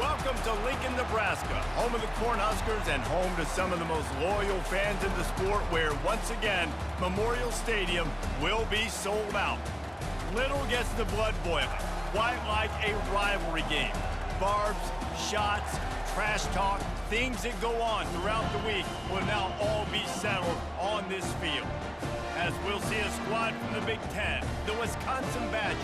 Welcome to Lincoln, Nebraska, home of the Cornhuskers and home to some of the most loyal fans in the sport where, once again, Memorial Stadium will be sold out. Little gets the blood boiling, quite like a rivalry game. Barbs, shots, trash talk, things that go on throughout the week will now all be settled on this field. As we'll see a squad from the Big Ten, the Wisconsin Badgers,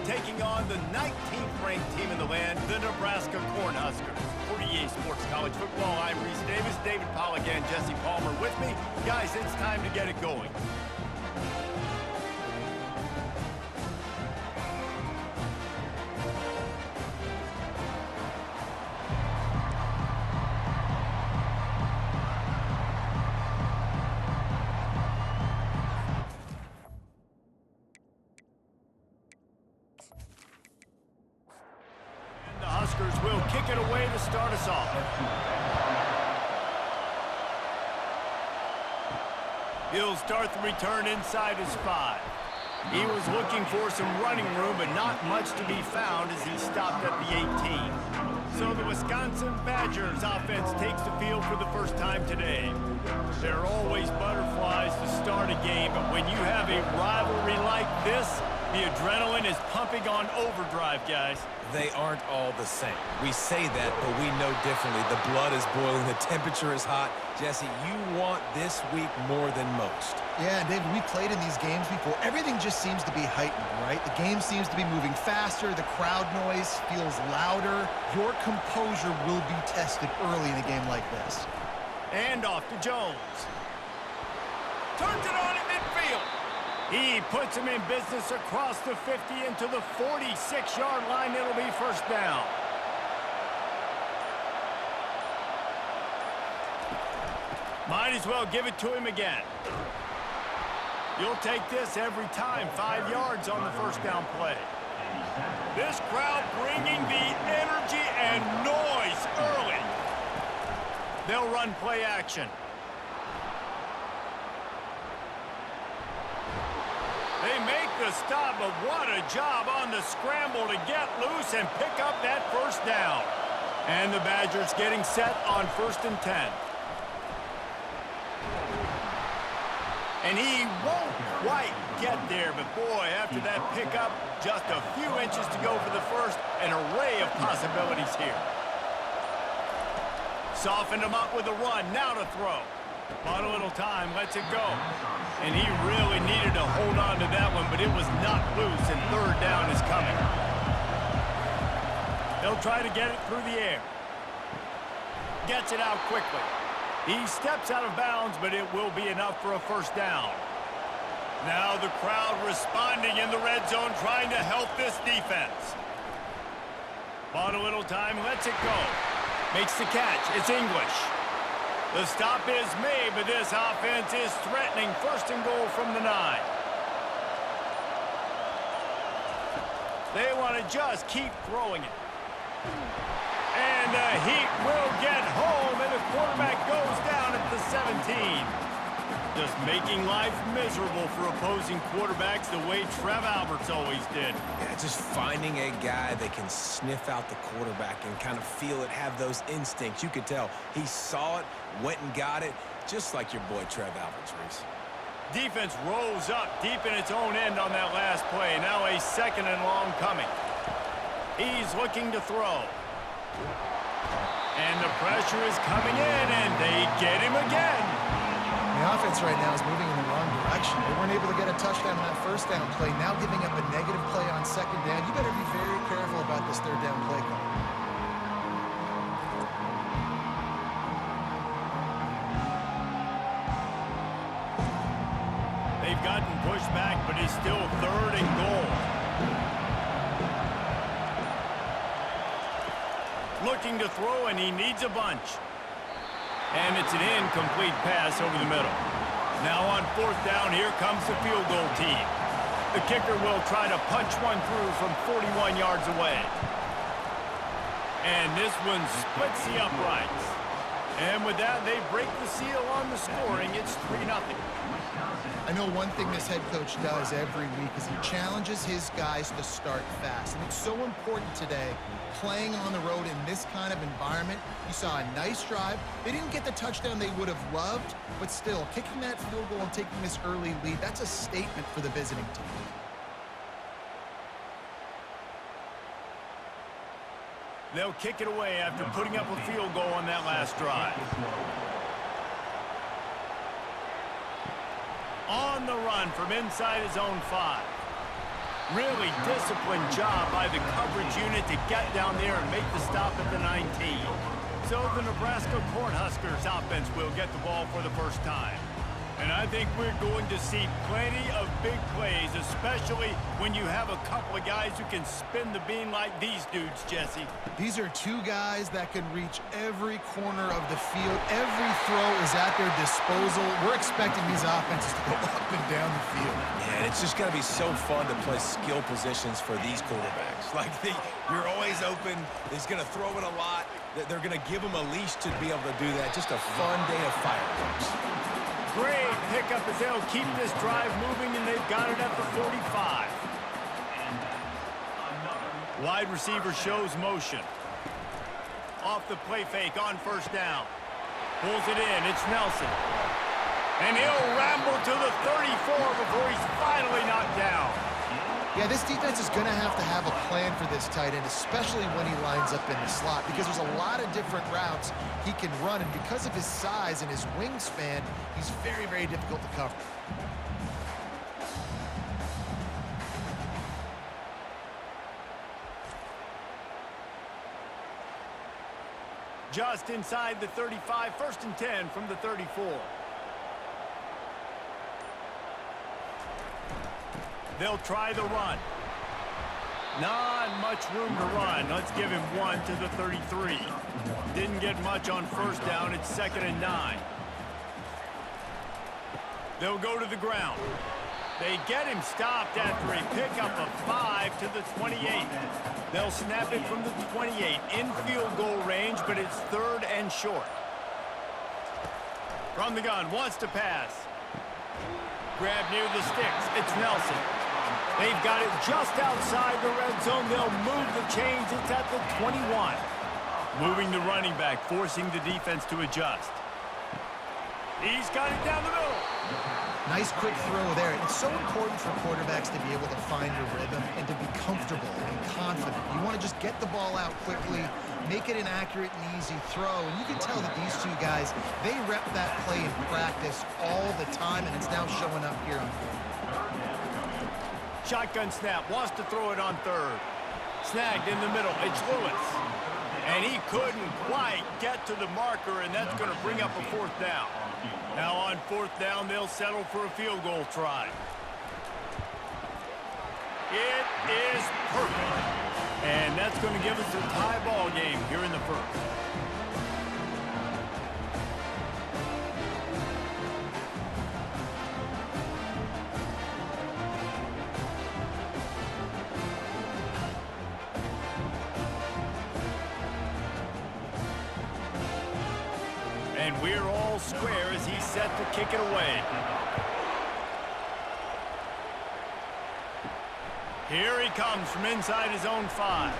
taking on the 19th ranked team in the land, the Nebraska Cornhuskers. For EA Sports College Football, I'm Reese Davis, David Pollack, and Jesse Palmer with me. Guys, it's time to get it going. Will kick it away to start us off. He'll start the return inside his 5. He was looking for some running room, but not much to be found as he stopped at the 18. So the Wisconsin Badgers offense takes the field for the first time today. There are always butterflies to start a game, but when you have a rivalry like this, the adrenaline is pumping on overdrive, guys. They aren't all the same. We say that, but we know differently. The blood is boiling. The temperature is hot. Jesse, you want this week more than most. Yeah, David, we played in these games before. Everything just seems to be heightened, right? The game seems to be moving faster. The crowd noise feels louder. Your composure will be tested early in a game like this. And off to Jones. Turns it on in midfield. He puts him in business across the 50 into the 46-yard line. It'll be first down. Might as well give it to him again. You'll take this every time. 5 yards on the first down play. This crowd bringing the energy and noise early. They'll run play action. They make the stop, but what a job on the scramble to get loose and pick up that first down. And the Badgers getting set on 1st and 10. And he won't quite get there, but boy, after that pickup, just a few inches to go for the first. An array of possibilities here. Softened him up with a run, now to throw. Bought a little time, lets it go. And he really needed to hold on to that one, but it was knocked loose, and third down is coming. They'll try to get it through the air. Gets it out quickly. He steps out of bounds, but it will be enough for a first down. Now the crowd responding in the red zone, trying to help this defense. Bought a little time, lets it go. Makes the catch. It's English. The stop is made, but this offense is threatening 1st and goal from the 9. They want to just keep throwing it. And the Heat will get home, and the quarterback goes down at the 17. Just making life miserable for opposing quarterbacks the way Trev Alberts always did. Yeah, just finding a guy that can sniff out the quarterback and kind of feel it, have those instincts. You could tell he saw it, went and got it, just like your boy Trev Alberts, Reese. Defense rose up deep in its own end on that last play. Now a 2nd and long coming. He's looking to throw. And the pressure is coming in, and they get him again. The offense right now is moving in the wrong direction. They weren't able to get a touchdown on that first down play. Now giving up a negative play on 2nd down. You better be very careful about this 3rd down play call. They've gotten pushed back, but it's still 3rd and goal. Looking to throw, and he needs a bunch. And it's an incomplete pass over the middle. Now on 4th down, here comes the field goal team. The kicker will try to punch one through from 41 yards away. And this one splits the uprights. And with that, they break the seal on the scoring. It's 3-0. I know one thing this head coach does every week is he challenges his guys to start fast. And it's so important today, playing on the road in this kind of environment. You saw a nice drive. They didn't get the touchdown they would have loved, but still, kicking that field goal and taking this early lead, that's a statement for the visiting team. They'll kick it away after putting up a field goal on that last drive. On the run from inside his own 5. Really disciplined job by the coverage unit to get down there and make the stop at the 19. So the Nebraska Cornhuskers offense will get the ball for the first time. And I think we're going to see plenty of big plays, especially when you have a couple of guys who can spin the bean like these dudes, Jesse. These are two guys that can reach every corner of the field. Every throw is at their disposal. We're expecting these offenses to go up and down the field. Yeah, and it's just going to be so fun to play skill positions for these quarterbacks. You're always open. He's going to throw it a lot. They're going to give him a leash to be able to do that. Just a fun day of fireworks. Great pickup as they'll keep this drive moving, and they've got it at the 45. Wide receiver shows motion. Off the play fake on first down. Pulls it in. It's Nelson. And he'll ramble to the 34 before he's finally knocked down. Yeah, this defense is going to have a plan for this tight end, especially when he lines up in the slot, because there's a lot of different routes he can run, and because of his size and his wingspan, he's very, very difficult to cover. Just inside the 35, 1st and 10 from the 34. They'll try the run. Not much room to run. Let's give him 1 to the 33. Didn't get much on first down. It's 2nd and 9. They'll go to the ground. They get him stopped after a pickup of 5 to the 28. They'll snap it from the 28 in field goal range, but it's 3rd and short. From the gun, wants to pass. Grab near the sticks. It's Nelson. They've got it just outside the red zone. They'll move the chains. It's at the 21. Moving the running back, forcing the defense to adjust. He's got it down the middle. Nice quick throw there. It's so important for quarterbacks to be able to find a rhythm and to be comfortable and confident. You want to just get the ball out quickly, make it an accurate and easy throw. And you can tell that these two guys, they rep that play in practice all the time, and it's now showing up here on field. Shotgun snap, wants to throw it on 3rd. Snagged in the middle, it's Lewis. And he couldn't quite get to the marker, and that's going to bring up a 4th down. Now on 4th down, they'll settle for a field goal try. It is perfect. And that's going to give us a tie ball game here in the 1st. And we're all square as he's set to kick it away. Here he comes from inside his own 5.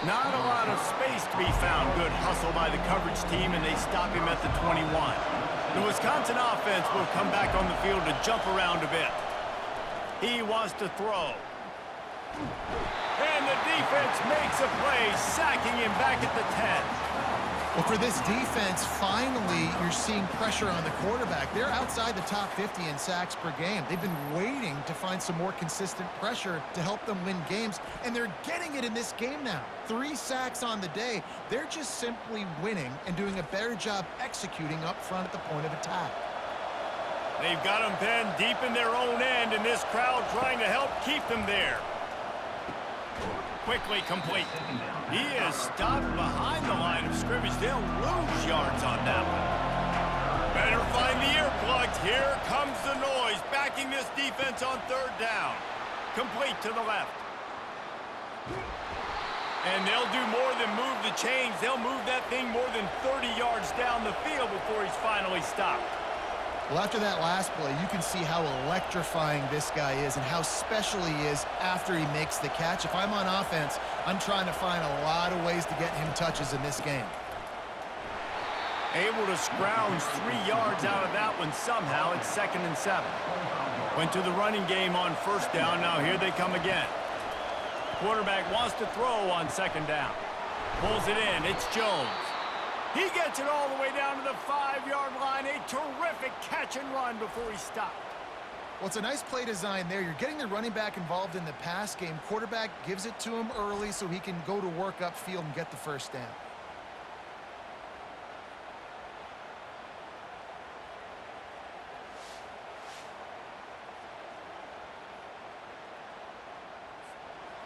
Not a lot of space to be found. Good hustle by the coverage team, and they stop him at the 21. The Wisconsin offense will come back on the field to jump around a bit. He wants to throw. And the defense makes a play, sacking him back at the 10. Well, for this defense, finally, you're seeing pressure on the quarterback. They're outside the top 50 in sacks per game. They've been waiting to find some more consistent pressure to help them win games, and they're getting it in this game now. 3 sacks on the day. They're just simply winning and doing a better job executing up front at the point of attack. They've got them pinned deep in their own end, and this crowd trying to help keep them there. Quickly complete. He is stopped behind the line of scrimmage. They'll lose yards on that one. Better find the earplugs. Here comes the noise, backing this defense on 3rd down. Complete to the left. And they'll do more than move the the chains. They'll move that thing more than 30 yards down the field before he's finally stopped. Well, after that last play, you can see how electrifying this guy is and how special he is after he makes the catch. If I'm on offense, I'm trying to find a lot of ways to get him touches in this game. Able to scrounge 3 yards out of that one somehow. It's 2nd and 7. Went to the running game on first down. Now here they come again. Quarterback wants to throw on 2nd down. Pulls it in. It's Jones. He gets it all the way down to the 5-yard line. A terrific catch and run before he stopped. Well, it's a nice play design there. You're getting the running back involved in the pass game. Quarterback gives it to him early so he can go to work upfield and get the first down.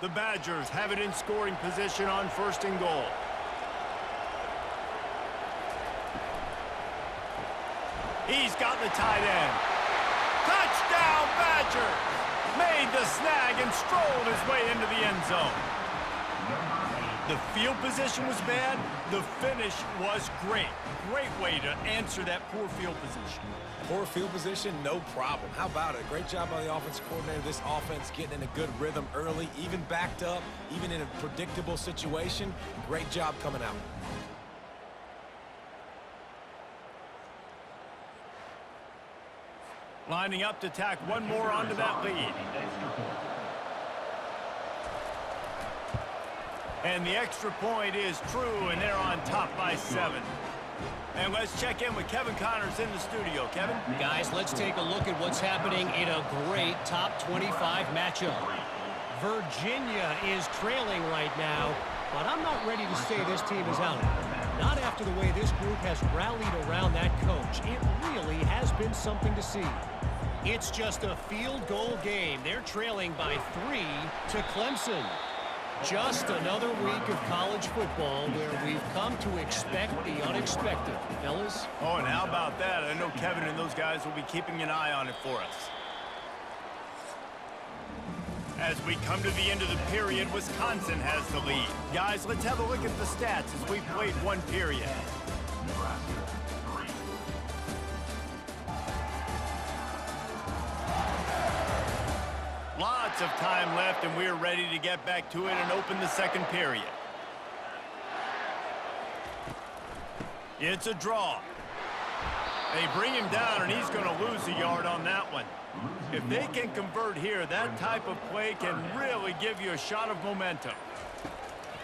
The Badgers have it in scoring position on 1st and goal. He's got the tight end. Touchdown, Badgers! Made the snag and strolled his way into the end zone. The field position was bad. The finish was great. Great way to answer that poor field position. Poor field position, no problem. How about it? Great job by the offensive coordinator. This offense getting in a good rhythm early, even backed up, even in a predictable situation. Great job coming out. Lining up to tack one more onto that lead. And the extra point is true, and they're on top by 7. And let's check in with Kevin Connors in the studio. Kevin? Guys, let's take a look at what's happening in a great top 25 matchup. Virginia is trailing right now, but I'm not ready to say this team is out. Not after the way this group has rallied around that coach. It really has been something to see. It's just a field goal game. They're trailing by 3 to Clemson. Just another week of college football where we've come to expect the unexpected, fellas. Oh, and how about that? I know Kevin and those guys will be keeping an eye on it for us. As we come to the end of the period, Wisconsin has the lead. Guys, let's have a look at the stats as we've played one period. Lots of time left, and we're ready to get back to it and open the 2nd period. It's a draw. They bring him down, and he's going to lose a yard on that one. If they can convert here, that type of play can really give you a shot of momentum.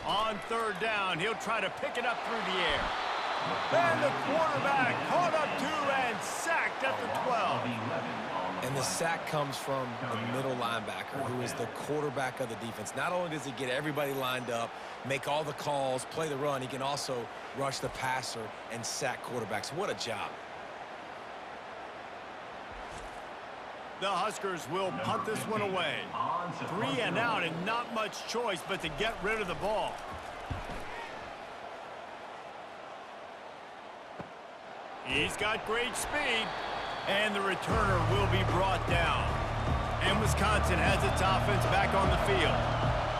On 3rd down, he'll try to pick it up through the air. And the quarterback caught up to and sacked at the 12. And the sack comes from the middle linebacker, who is the quarterback of the defense. Not only does he get everybody lined up, make all the calls, play the run, he can also rush the passer and sack quarterbacks. What a job. The Huskers will punt this one away. 3 and out, and not much choice but to get rid of the ball. He's got great speed, and the returner will be brought down. And Wisconsin has its offense back on the field.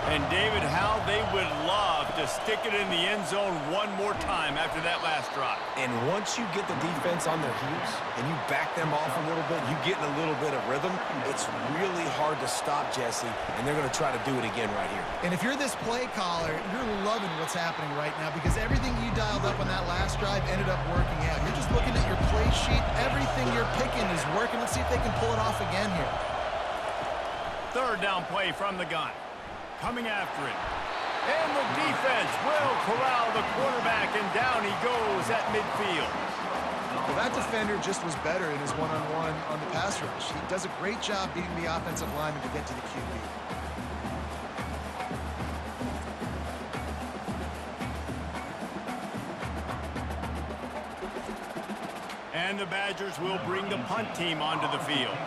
And David, how they would love to stick it in the end zone one more time after that last drive. And once you get the defense on their heels and you back them off a little bit, you get in a little bit of rhythm, it's really hard to stop, Jesse, and they're going to try to do it again right here. And if you're this play caller, you're loving what's happening right now because everything you dialed up on that last drive ended up working out. You're just looking at your play sheet. Everything you're picking is working. Let's see if they can pull it off again here. 3rd down play from the gun. Coming after it. And the defense will corral the quarterback, and down he goes at midfield. Well, that defender just was better in his one-on-one on the pass rush. He does a great job beating the offensive lineman to get to the QB. And the Badgers will bring the punt team onto the field.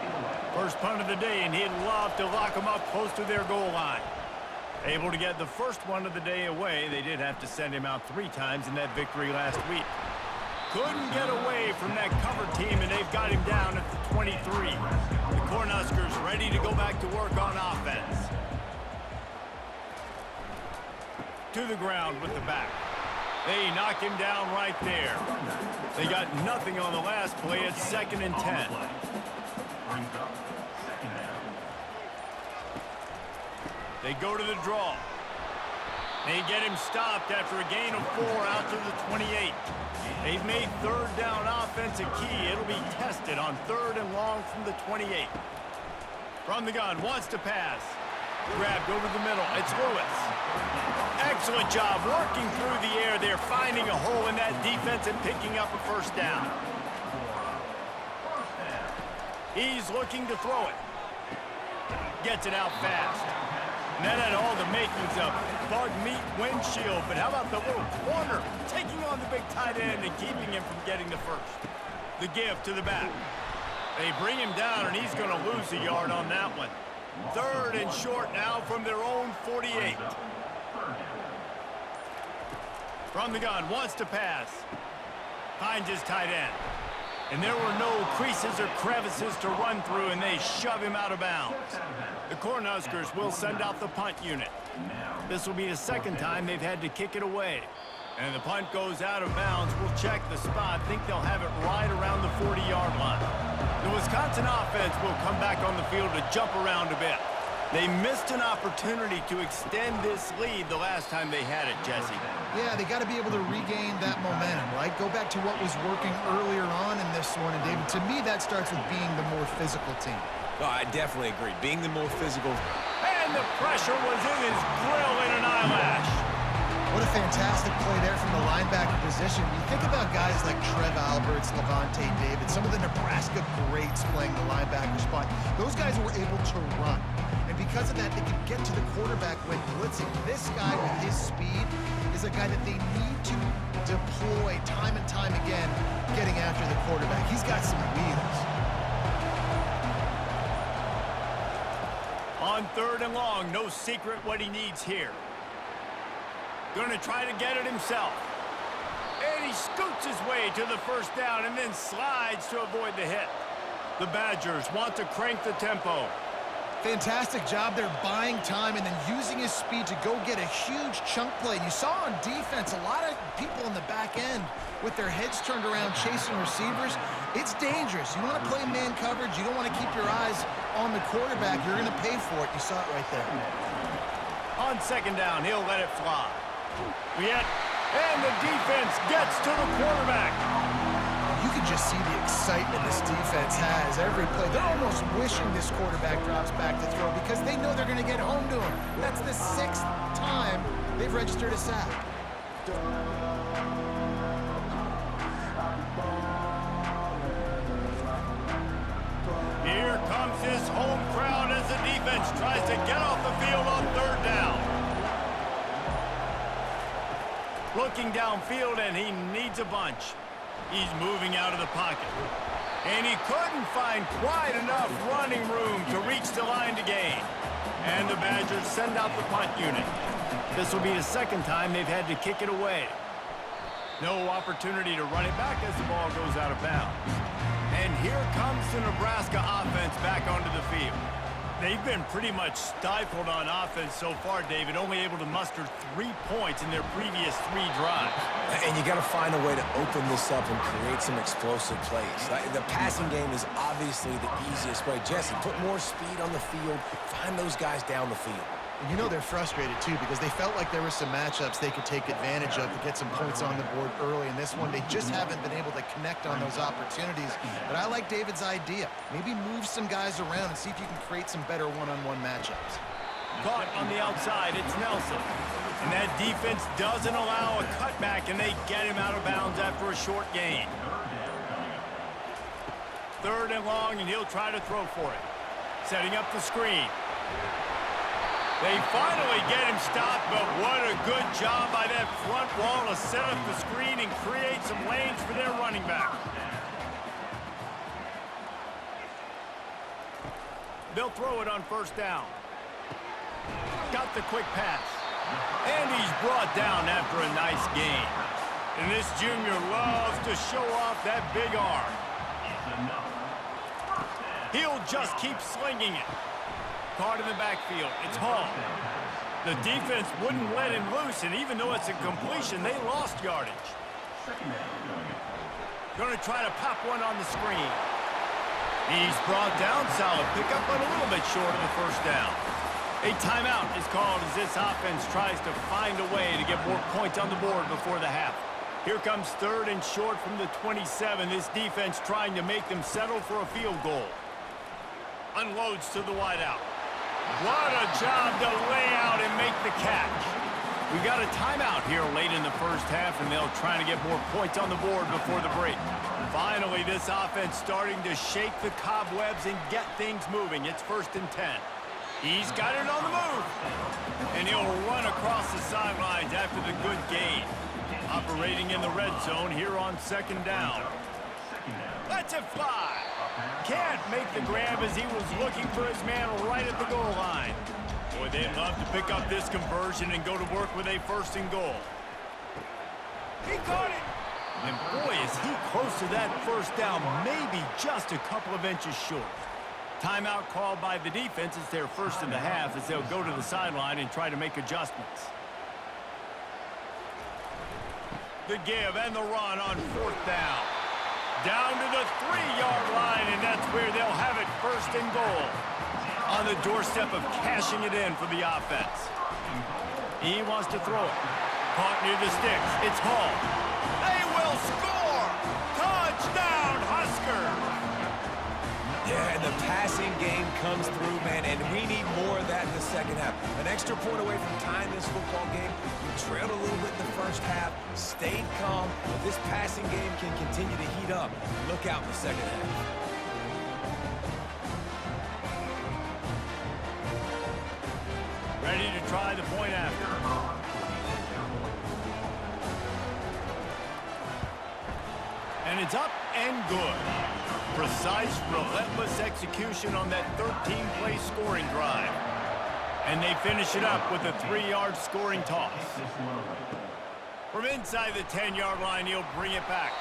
First punt of the day, and he'd love to lock them up close to their goal line. Able to get the first one of the day away. They did have to send him out 3 times in that victory last week. Couldn't get away from that cover team, and they've got him down at the 23. The Cornhuskers ready to go back to work on offense. To the ground with the back. They knock him down right there. They got nothing on the last play. It's 2nd and 10. They go to the draw. They get him stopped after a gain of 4 out to the 28. They've made 3rd down offense a key. It'll be tested on 3rd and long from the 28. From the gun, wants to pass. Grabbed over the middle. It's Lewis. Excellent job working through the air. They're finding a hole in that defense and picking up a 1st down. He's looking to throw it. Gets it out fast. And that had all the makings of bug meat windshield. But how about the little corner taking on the big tight end and keeping him from getting the 1st? The give to the back. They bring him down, and he's going to lose a yard on that one. 3rd and short now from their own 48. From the gun, wants to pass. Finds his tight end. And there were no creases or crevices to run through, and they shove him out of bounds. The Cornhuskers will send out the punt unit. This will be the 2nd time they've had to kick it away. And the punt goes out of bounds. We'll check the spot. Think they'll have it right around the 40-yard line. The Wisconsin offense will come back on the field to jump around a bit. They missed an opportunity to extend this lead the last time they had it, Jesse. Yeah, they got to be able to regain that momentum, right? Go back to what was working earlier on in this one. And, David, to me, that starts with being the more physical team. Oh, I definitely agree. Being the more physical. And the pressure was in his grill in an eyelash. What a fantastic play there from the linebacker position. You think about guys like Trev Alberts, Levante David, some of the Nebraska greats playing the linebacker spot. Those guys were able to run. And because of that, they could get to the quarterback when blitzing. This guy with his speed is a guy that they need to deploy time and time again, getting after the quarterback. He's got some wheels. On 3rd and long, no secret what he needs here. Going to try to get it himself. And he scoots his way to the 1st down and then slides to avoid the hit. The Badgers want to crank the tempo. Fantastic job there buying time and then using his speed to go get a huge chunk play. And you saw on defense a lot of people in the back end with their heads turned around chasing receivers. It's dangerous. You want to play man coverage. You don't want to keep your eyes on the quarterback. You're going to pay for it. You saw it right there. On 2nd down, he'll let it fly. And the defense gets to the quarterback. You can just see the excitement this defense has every play. They're almost wishing this quarterback drops back to throw because they know they're going to get home to him. That's the 6th time they've registered a sack. Here comes his home crowd as the defense tries to get off the field on 3rd down. Looking downfield, and he needs a bunch. He's moving out of the pocket. And he couldn't find quite enough running room to reach the line to gain. And the Badgers send out the punt unit. This will be the 2nd time they've had to kick it away. No opportunity to run it back as the ball goes out of bounds. And here comes the Nebraska offense back onto the field. They've been pretty much stifled on offense so far, David, only able to muster 3 points in their previous 3 drives. And you got to find a way to open this up and create some explosive plays. The passing game is obviously the easiest way. Jesse, put more speed on the field. Find those guys down the field. And you know they're frustrated, too, because they felt like there were some matchups they could take advantage of to get some points on the board early. In this one, they just haven't been able to connect on those opportunities. But I like David's idea. Maybe move some guys around and see if you can create some better one-on-one matchups. Caught on the outside, it's Nelson. And that defense doesn't allow a cutback, and they get him out of bounds after a short gain. 3rd and long, and he'll try to throw for it. Setting up the screen. They finally get him stopped, but what a good job by that front wall to set up the screen and create some lanes for their running back. They'll throw it on 1st down. Got the quick pass. And he's brought down after a nice gain. And this junior loves to show off that big arm. He'll just keep slinging it. Caught in the backfield. It's Hall. The defense wouldn't let him loose, and even though it's a completion, they lost yardage. Going to try to pop one on the screen. He's brought down. Solid pickup, but a little bit short of the first down. A timeout is called as this offense tries to find a way to get more points on the board before the half. Here comes 3rd and short from the 27. This defense trying to make them settle for a field goal. Unloads to the wideout. What a job to lay out and make the catch. We got a timeout here late in the first half, and they'll try to get more points on the board before the break. Finally, this offense starting to shake the cobwebs and get things moving. It's 1st and 10. He's got it on the move. And he'll run across the sidelines after the good gain. Operating in the red zone here on 2nd down. Lets it fly. Can't make the grab as he was looking for his man right at the goal line. Boy, they'd love to pick up this conversion and go to work with a 1st and goal. He caught it. And boy, is he close to that 1st down, maybe just a couple of inches short. Timeout called by the defense. It's their 1st in the half as they'll go to the sideline and try to make adjustments. The give and the run on 4th down. Down to the 3-yard line, and that's where they'll have it 1st and goal. On the doorstep of cashing it in for the offense. He wants to throw it. Caught near the sticks. It's Hall. They will score! Touchdown, Huskers! Yeah, and the passing game comes through, man, and we need more of that in the second half. An extra point away from tying this football game. You trailed a little bit in the first half, stayed calm. If this passing game can continue to heat up, look out in the second half. Ready to try the point after. And it's up and good. Precise, relentless execution on that 13-play scoring drive. And they finish it up with a 3-yard scoring toss. From inside the 10-yard line, he'll bring it back.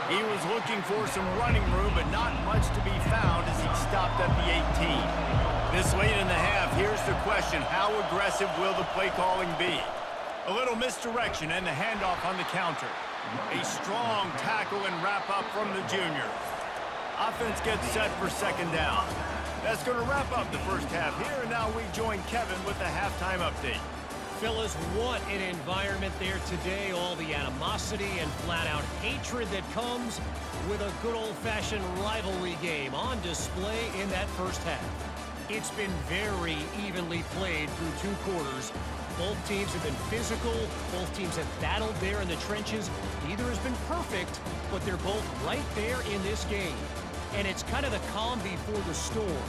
He was looking for some running room, but not much to be found as he stopped at the 18. This late in the half, here's the question: how aggressive will the play calling be? A little misdirection and the handoff on the counter. A strong tackle and wrap-up from the junior. Offense gets set for 2nd down. That's going to wrap up the first half here, and now we join Kevin with the halftime update. Fellas, what an environment there today. All the animosity and flat-out hatred that comes with a good old-fashioned rivalry game on display in that first half. It's been very evenly played through 2 quarters. Both teams have been physical. Both teams have battled there in the trenches. Neither has been perfect, but they're both right there in this game. And it's kind of the calm before the storm.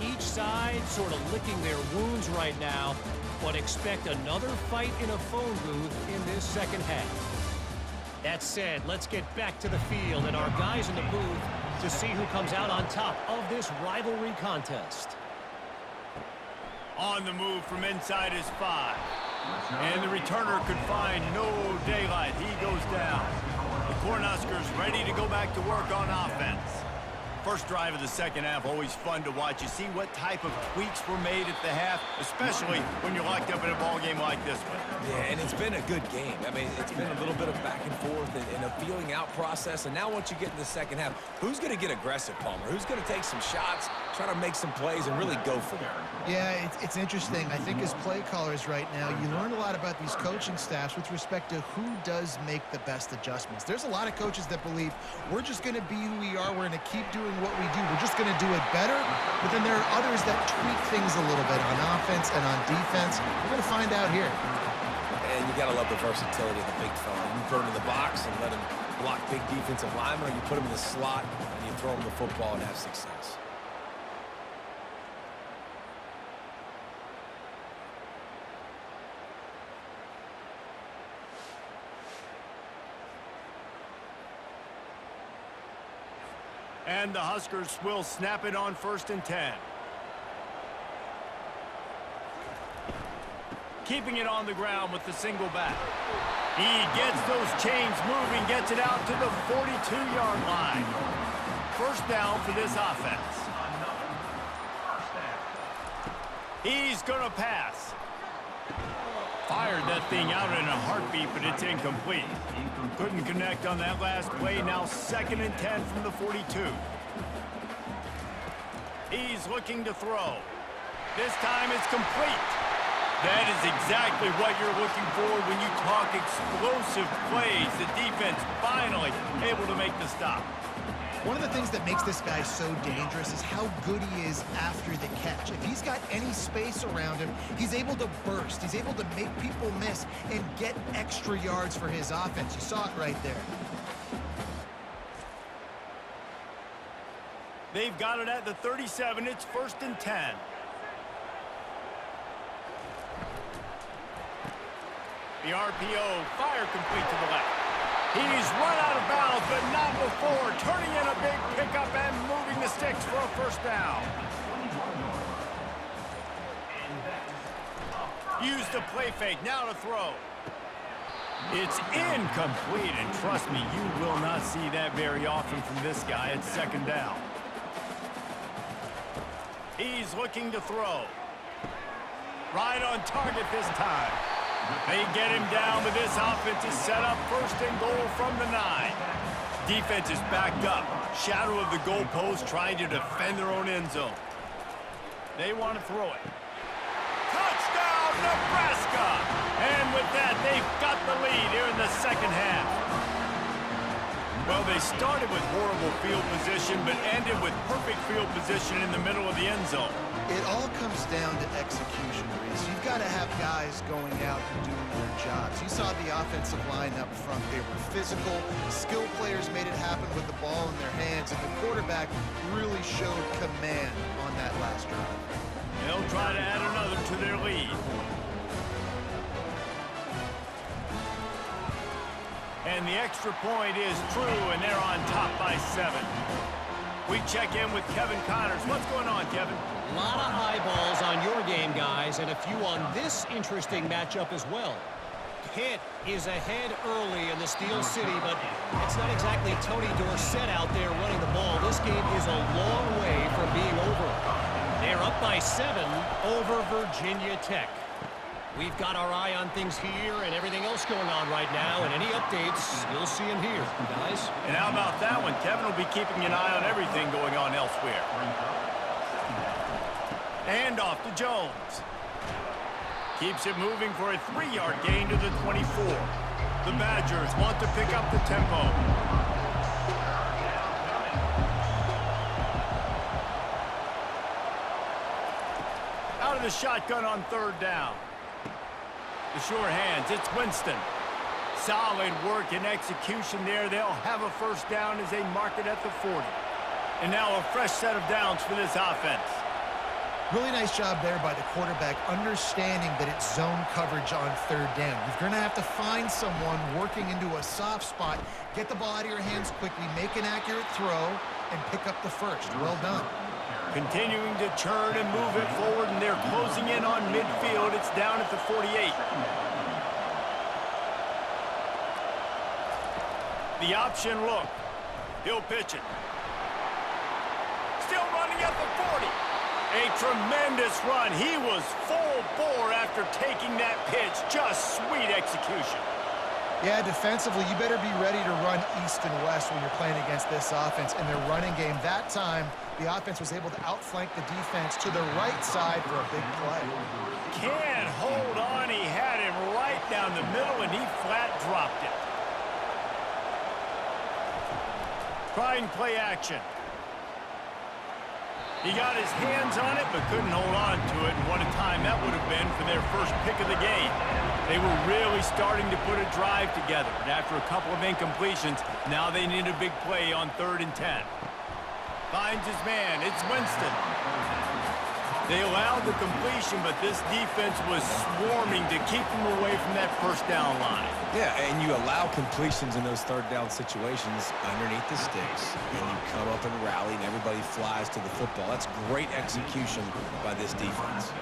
Each side sort of licking their wounds right now, but expect another fight in a phone booth in this second half. That said, let's get back to the field and our guys in the booth to see who comes out on top of this rivalry contest. On the move from inside his 5. And the returner could find no daylight. He goes down. The Cornhuskers ready to go back to work on offense. First drive of the second half, always fun to watch. You see what type of tweaks were made at the half, especially when you're locked up in a ball game like this one. Yeah, and it's been a good game. I mean, it's been a little bit of back and forth and a feeling out process. And now once you get in the second half, who's going to get aggressive, Palmer? Who's going to take some shots, try to make some plays, and really go for it? Yeah, it's interesting. I think as play callers right now, you learn a lot about these coaching staffs with respect to who does make the best adjustments. There's a lot of coaches that believe we're just going to be who we are. We're going to keep doing what we do. We're just going to do it better. But then there are others that tweak things a little bit on offense and on defense. We're going to find out here. And you got to love the versatility of the big fella. You put him in the box and let him block big defensive linemen, or you put him in the slot and you throw him the football and have success. And the Huskers will snap it on 1st and 10. Keeping it on the ground with the single back. He gets those chains moving, gets it out to the 42-yard line. First down for this offense. He's going to pass. Fired that thing out in a heartbeat, but it's incomplete. Couldn't connect on that last play. Now 2nd and 10 from the 42. He's looking to throw. This time it's complete. That is exactly what you're looking for when you talk explosive plays. The defense finally able to make the stop. One of the things that makes this guy so dangerous is how good he is after the catch. If he's got any space around him, he's able to burst. He's able to make people miss and get extra yards for his offense. You saw it right there. They've got it at the 37. It's 1st and 10. The RPO, fire complete to the left. He's run out of bounds, but not before turning in a big pickup and moving the sticks for a 1st down. Use the play fake, now to throw. It's incomplete, and trust me, you will not see that very often from this guy. It's 2nd down. He's looking to throw. Right on target this time. They get him down, but this offense is set up 1st and goal from the 9. Defense is backed up. Shadow of the goalpost trying to defend their own end zone. They want to throw it. Touchdown, Nebraska! And with that, they've got the lead here in the 2nd half. Well, they started with horrible field position, but ended with perfect field position in the middle of the end zone. It all comes down to execution, Reese. You've got to have guys going out and doing their jobs. You saw the offensive line up front. They were physical. Skill players made it happen with the ball in their hands, and the quarterback really showed command on that last drive. They'll try to add another to their lead. And the extra point is true, and they're on top by 7. We check in with Kevin Connors. What's going on, Kevin? A lot of eyeballs on your game, guys, and a few on this interesting matchup as well. Pitt is ahead early in the Steel City, but it's not exactly Tony Dorsett out there running the ball. This game is a long way from being over. They're up by 7 over Virginia Tech. We've got our eye on things here and everything else going on right now, and any updates, you'll see them here, guys. And how about that one? Kevin will be keeping an eye on everything going on elsewhere. And off to Jones. Keeps it moving for a 3-yard gain to the 24. The Badgers want to pick up the tempo. Out of the shotgun on 3rd down. The sure hands, it's Winston. Solid work and execution there. They'll have a 1st down as they mark it at the 40. And now a fresh set of downs for this offense. Really nice job there by the quarterback, understanding that it's zone coverage on 3rd down. You're going to have to find someone working into a soft spot, get the ball out of your hands quickly, make an accurate throw, and pick up the 1st. Well done. Continuing to turn and move it forward, and they're closing in on midfield. It's down at the 48. The option look. He'll pitch it. Still running at the 40. A tremendous run. He was full bore after taking that pitch. Just sweet execution. Yeah, defensively, you better be ready to run east and west when you're playing against this offense in their running game. That time, the offense was able to outflank the defense to the right side for a big play. Can't hold on. He had him right down the middle, and he flat dropped it. Trying play action. He got his hands on it, but couldn't hold on to it. And what a time that would have been for their first pick of the game. They were really starting to put a drive together. And after a couple of incompletions, now they need a big play on 3rd and 10. Finds his man. It's Winston. They allowed the completion, but this defense was swarming to keep them away from that 1st down line. Yeah, and you allow completions in those 3rd down situations underneath the sticks, and you come up and rally, and everybody flies to the football. That's great execution by this defense.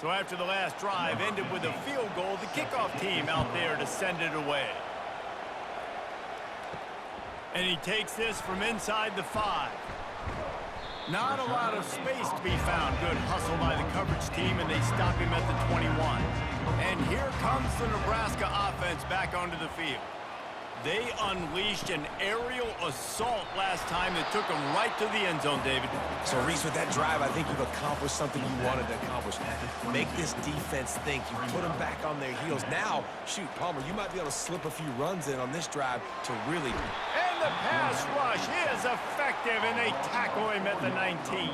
So after the last drive ended with a field goal, the kickoff team out there to send it away. And he takes this from inside the 5. Not a lot of space to be found. Good hustle by the coverage team, and they stop him at the 21. And here comes the Nebraska offense back onto the field. They unleashed an aerial assault last time that took them right to the end zone, David. So, Reese, with that drive, I think you've accomplished something you wanted to accomplish. Make this defense think. You put them back on their heels. Now, shoot, Palmer, you might be able to slip a few runs in on this drive to really... And the pass rush is effective, and they tackle him at the 19.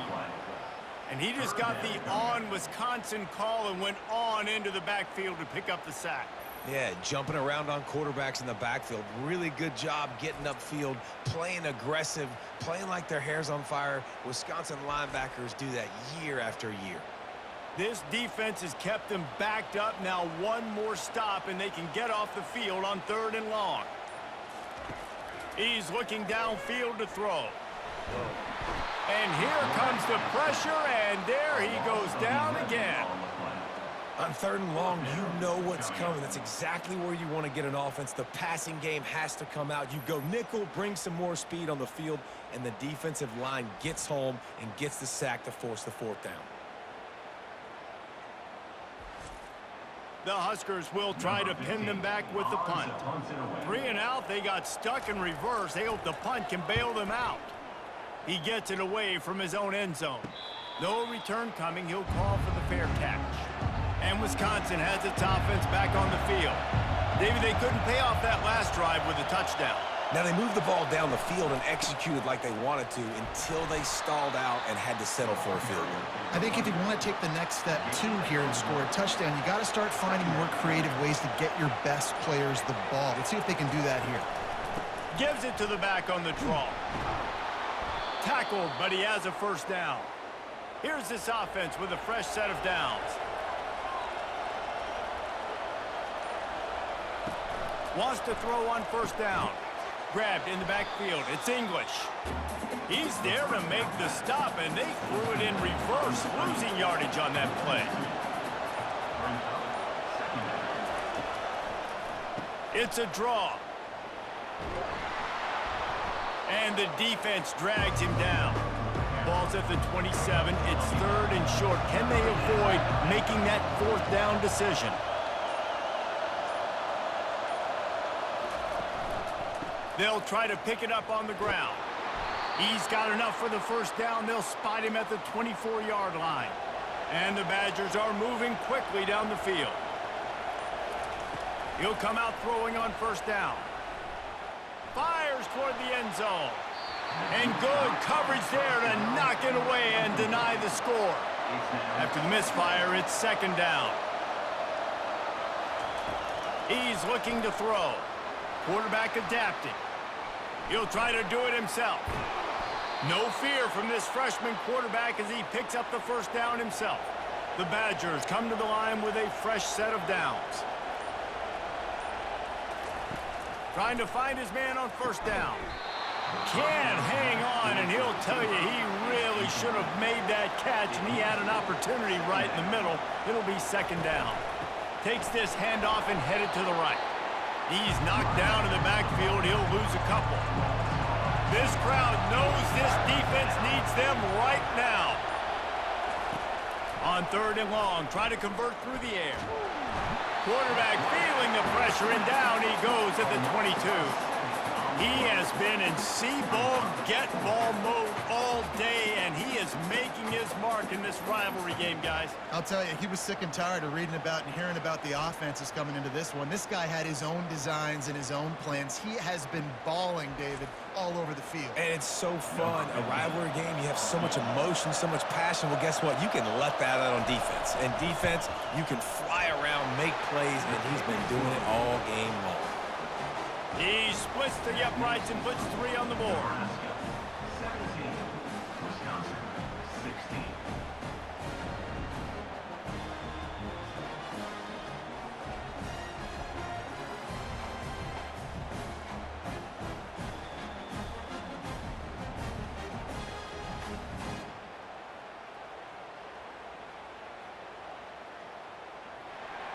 And he just got the on-Wisconsin call and went on into the backfield to pick up the sack. Yeah, jumping around on quarterbacks in the backfield. Really good job getting upfield, playing aggressive, playing like their hair's on fire. Wisconsin linebackers do that year after year. This defense has kept them backed up. Now one more stop, and they can get off the field on 3rd and long. He's looking downfield to throw. And here comes the pressure, and there he goes down again. On 3rd and long, you know what's coming. That's exactly where you want to get an offense. The passing game has to come out. You go nickel, bring some more speed on the field, and the defensive line gets home and gets the sack to force the 4th down. The Huskers will try to pin them back with the punt. 3 and out, they got stuck in reverse. They hope the punt can bail them out. He gets it away from his own end zone. No return coming. He'll call for the fair catch. And Wisconsin has its offense back on the field. David, they couldn't pay off that last drive with a touchdown. Now, they moved the ball down the field and executed like they wanted to until they stalled out and had to settle for a field goal. I think if you want to take the next step, too, here and score a touchdown, you got to start finding more creative ways to get your best players the ball. Let's see if they can do that here. Gives it to the back on the draw. Tackled, but he has a 1st down. Here's this offense with a fresh set of downs. Wants to throw on 1st down. Grabbed in the backfield. It's English. He's there to make the stop, and they threw it in reverse, losing yardage on that play. It's a draw. And the defense drags him down. Ball's at the 27. It's 3rd and short. Can they avoid making that 4th down decision? They'll try to pick it up on the ground. He's got enough for the 1st down. They'll spot him at the 24-yard line. And the Badgers are moving quickly down the field. He'll come out throwing on 1st down. Fires toward the end zone. And good coverage there to knock it away and deny the score. After the misfire, it's 2nd down. He's looking to throw. Quarterback adapting. He'll try to do it himself. No fear from this freshman quarterback as he picks up the 1st down himself. The Badgers come to the line with a fresh set of downs. Trying to find his man on 1st down. Can't hang on, and he'll tell you he really should have made that catch, and he had an opportunity right in the middle. It'll be 2nd down. Takes this handoff and headed to the right. He's knocked down in the backfield. He'll lose a couple. This crowd knows this defense needs them right now. On 3rd and long, try to convert through the air. Quarterback feeling the pressure, and down he goes at the 22. He has been in see-ball, get-ball mode all day, and he is making his mark in this rivalry game, guys. I'll tell you, he was sick and tired of reading about and hearing about the offenses coming into this one. This guy had his own designs and his own plans. He has been balling, David, all over the field. And it's so fun. A rivalry game, you have so much emotion, so much passion. Well, guess what? You can let that out on defense. And defense, you can fly around, make plays, and he's been doing it all game long. He splits the uprights and puts 3 on the board.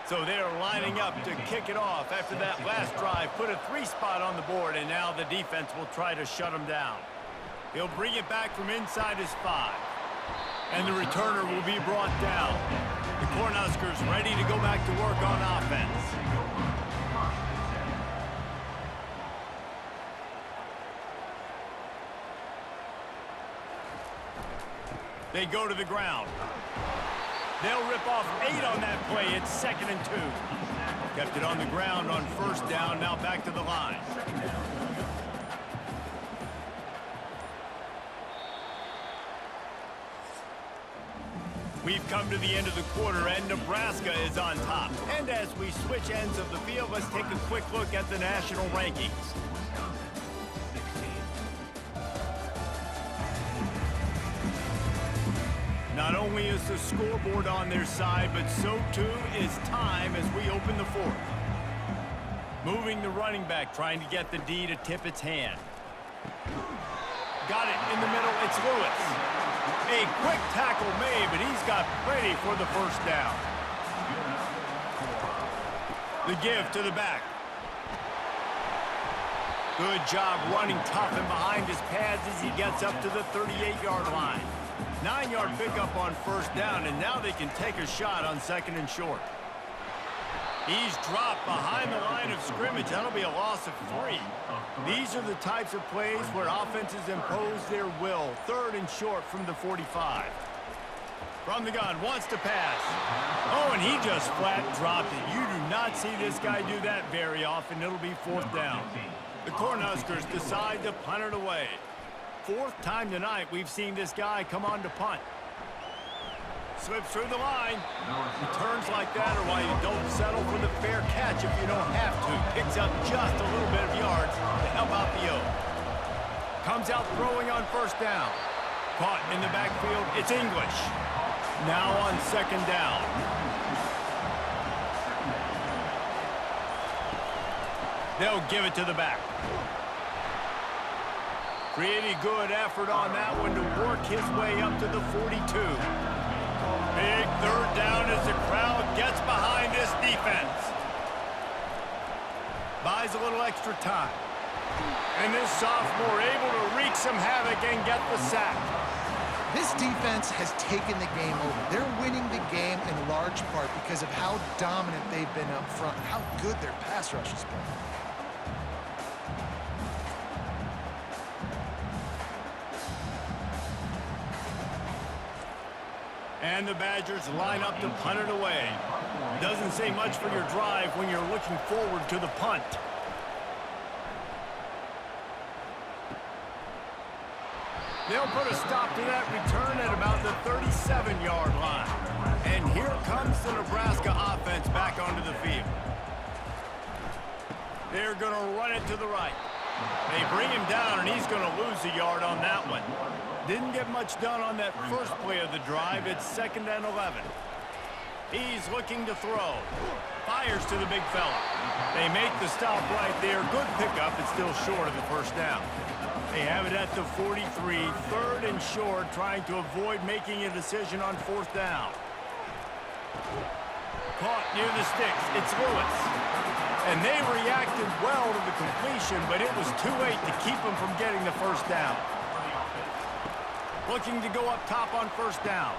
So they're lining up to kick it off after that last drive. Put a 3-spot on the board, and now the defense will try to shut them down. He'll bring it back from inside his 5. And the returner will be brought down. The Cornhuskers ready to go back to work on offense. They go to the ground. They'll rip off 8 on that play. It's 2nd and 2. Kept it on the ground on 1st down. Now back to the line. We've come to the end of the quarter, and Nebraska is on top. And as we switch ends of the field, let's take a quick look at the national rankings. Not only is the scoreboard on their side, but so too is time as we open the 4th. Moving the running back, trying to get the D to tip its hand. Got it in the middle, it's Lewis. A quick tackle made, but he's got plenty for the 1st down. The give to the back. Good job running tough and behind his pads as he gets up to the 38-yard line. 9-yard pickup on 1st down, and now they can take a shot on 2nd and short. He's dropped behind the line of scrimmage. That'll be a loss of 3. These are the types of plays where offenses impose their will. 3rd and short from the 45. From the gun, wants to pass. Oh, and he just flat dropped it. You do not see this guy do that very often. It'll be 4th down. The Cornhuskers decide to punt it away. 4th time tonight we've seen this guy come on to punt. Slips through the line. Returns like that are why you don't settle for the fair catch if you don't have to. Picks up just a little bit of yards to help out the O. Comes out throwing on 1st down. Caught in the backfield. It's English. Now on 2nd down. They'll give it to the back. Pretty good effort on that one to work his way up to the 42. Big 3rd down as the crowd gets behind this defense. Buys a little extra time. And this sophomore able to wreak some havoc and get the sack. This defense has taken the game over. They're winning the game in large part because of how dominant they've been up front, how good their pass rush has been. And the Badgers line up to punt it away. Doesn't say much for your drive when you're looking forward to the punt. They'll put a stop to that return at about the 37-yard line. And here comes the Nebraska offense back onto the field. They're going to run it to the right. They bring him down, and he's going to lose a yard on that one. Didn't get much done on that first play of the drive. It's 2nd and 11. He's looking to throw. Fires to the big fella. They make the stop right there. Good pickup. It's still short of the 1st down. They have it at the 43. 3rd and short, trying to avoid making a decision on 4th down. Caught near the sticks. It's Lewis. And they reacted well to the completion, but it was too late to keep them from getting the 1st down. Looking to go up top on 1st down.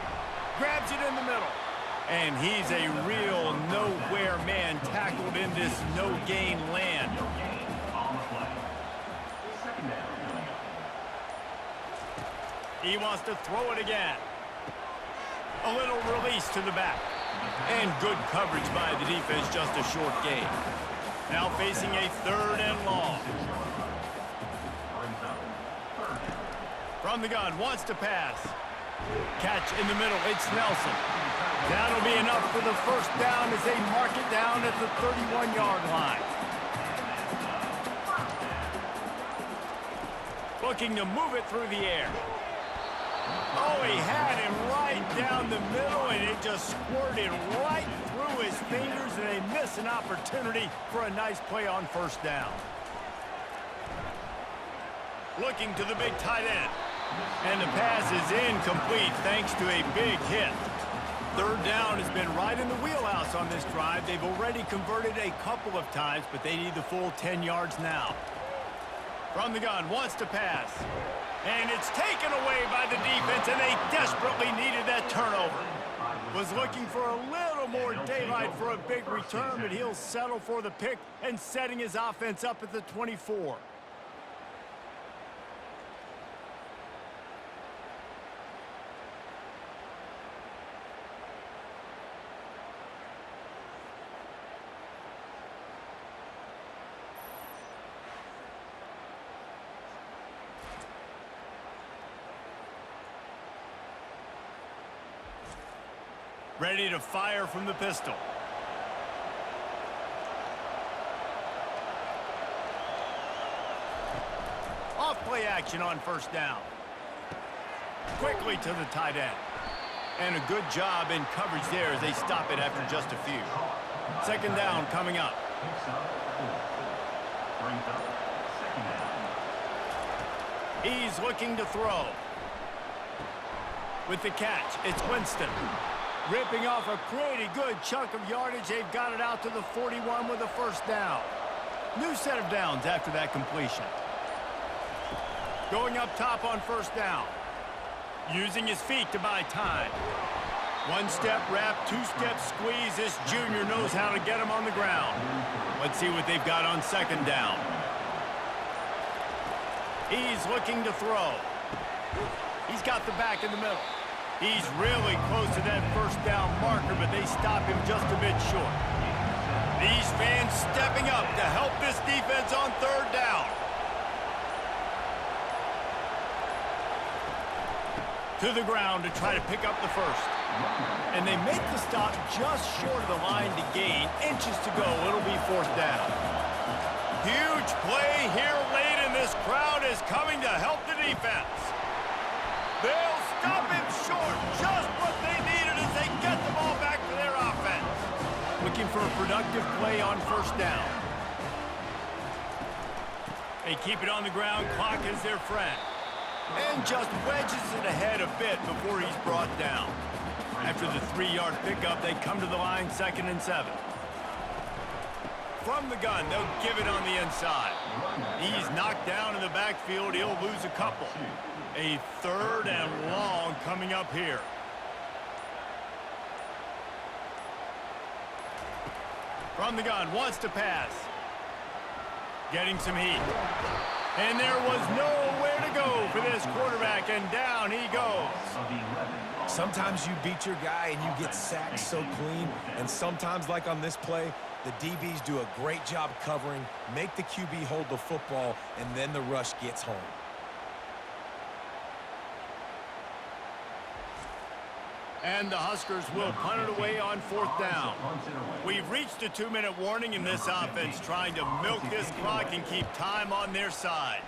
Grabs it in the middle. And he's a real nowhere man tackled in this no-gain land. He wants to throw it again. A little release to the back. And good coverage by the defense, just a short gain. Now facing a 3rd and long. From the gun, wants to pass. Catch in the middle, it's Nelson. That'll be enough for the 1st down as they mark it down at the 31-yard line. Looking to move it through the air. Oh, he had him right down the middle, and it just squirted right through his fingers, and they miss an opportunity for a nice play on 1st down. Looking to the big tight end. And the pass is incomplete thanks to a big hit. 3rd down has been right in the wheelhouse on this drive. They've already converted a couple of times, but they need the full 10 yards now. From the gun, wants to pass. And it's taken away by the defense, and they desperately needed that turnover. Was looking for a little more daylight for a big return, but he'll settle for the pick and setting his offense up at the 24. Ready to fire from the pistol. Off play action on first down. Quickly to the tight end. And a good job in coverage there as they stop it after just a few. Second down coming up. He's looking to throw. With the catch, it's Winston. Ripping off a pretty good chunk of yardage. They've got it out to the 41 with a first down. New set of downs after that completion. Going up top on first down. Using his feet to buy time. One-step wrap, two-step squeeze. This junior knows how to get him on the ground. Let's see what they've got on second down. He's looking to throw. He's got the back in the middle. He's really close to that first down marker, but they stop him just a bit short. These fans stepping up to help this defense on third down. To the ground to try to pick up the first. And they make the stop just short of the line to gain. Inches to go. It'll be fourth down. Huge play here late, and this crowd is coming to help the defense. They'll stop him short. Just what they needed as they get the ball back to their offense. Looking for a productive play on first down. They keep it on the ground. Clock is their friend. And just wedges it ahead a bit before he's brought down. After the 3-yard pickup, they come to the line, 2nd and 7. From the gun, they'll give it on the inside. He's knocked down in the backfield. He'll lose a couple. A 3rd and long coming up here. From the gun, wants to pass. Getting some heat. And there was nowhere to go for this quarterback, and down he goes. Sometimes you beat your guy and you get sacked so clean, and sometimes, like on this play, the DBs do a great job covering, make the QB hold the football, and then the rush gets home. And the Huskers will punt it away on 4th down. We've reached a 2-minute warning in this offense, trying to milk this clock and keep time on their side.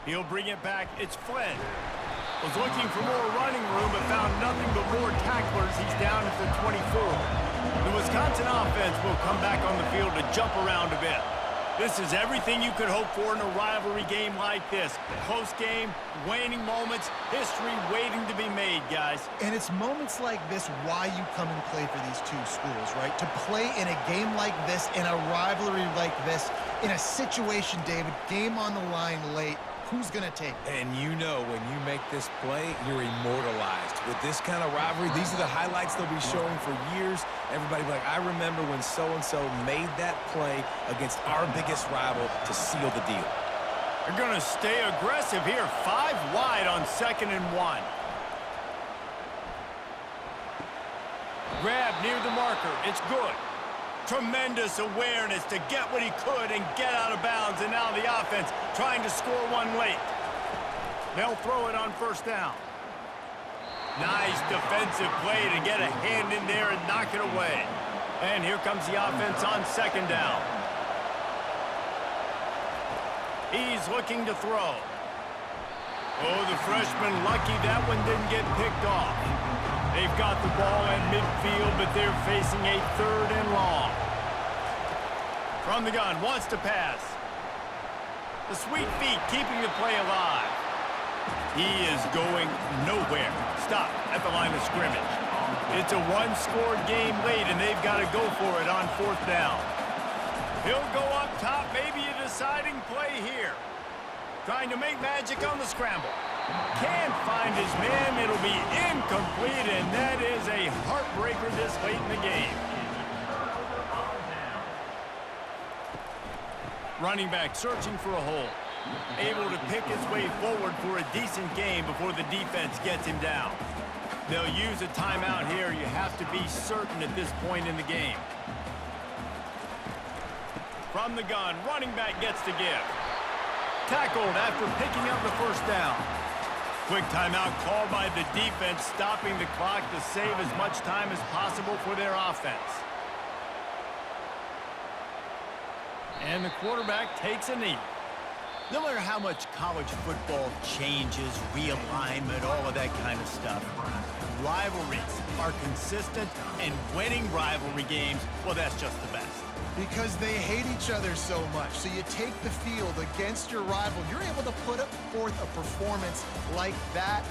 He'll bring it back. It's Flynn. Was looking for more running room, but found nothing but more tacklers. He's down at the 24. The Wisconsin offense will come back on the field to jump around a bit. This is everything you could hope for in a rivalry game like this. Close game, waning moments, history waiting to be made, guys. And it's moments like this why you come and play for these two schools, right? To play in a game like this, in a rivalry like this, in a situation, David, game on the line late, who's going to take it? And you know when you make this play, you're immortalized. With this kind of rivalry, these are the highlights they'll be showing for years. Everybody will be like, I remember when so-and-so made that play against our biggest rival to seal the deal. They're going to stay aggressive here. 5 wide on 2nd and 1. Grab near the marker. It's good. Tremendous awareness to get what he could and get out of bounds, and now the offense trying to score one late. They'll throw it on 1st down. Nice defensive play to get a hand in there and knock it away. And here comes the offense on 2nd down. He's looking to throw. Oh, the freshman lucky that one didn't get picked off. They've got the ball at midfield, but they're facing a 3rd and long. From the gun, wants to pass. The sweet feet keeping the play alive. He is going nowhere. stopped at the line of scrimmage. It's a one-score game late, and they've got to go for it on 4th down. He'll go up top, maybe a deciding play here. Trying to make magic on the scramble. Can't find his man. It'll be incomplete, and that is a heartbreaker this late in the game. Running back searching for a hole. Able to pick his way forward for a decent game before the defense gets him down. They'll use a timeout here. You have to be certain at this point in the game. From the gun, running back gets to give. Tackled after picking up the 1st down. Quick timeout called by the defense, stopping the clock to save as much time as possible for their offense. And the quarterback takes a knee. No matter how much college football changes, realignment, all of that kind of stuff, rivalries are consistent, and winning rivalry games, well, that's just the best. Because they hate each other so much. So you take the field against your rival. You're able to put forth a performance like that.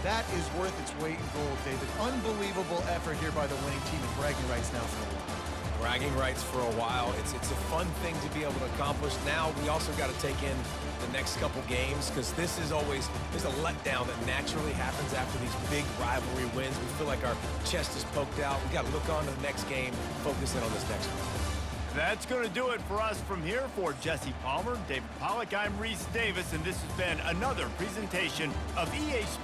That is worth its weight in gold, David. Unbelievable effort here by the winning team, and bragging rights now for a while. Bragging rights for a while. It's a fun thing to be able to accomplish. Now we also got to take in the next couple games, because there's a letdown that naturally happens after these big rivalry wins. We feel like our chest is poked out. We got to look on to the next game, focus in on this next one. That's going to do it for us from here. For Jesse Palmer, David Pollack, I'm Reese Davis, and this has been another presentation of EA Sports.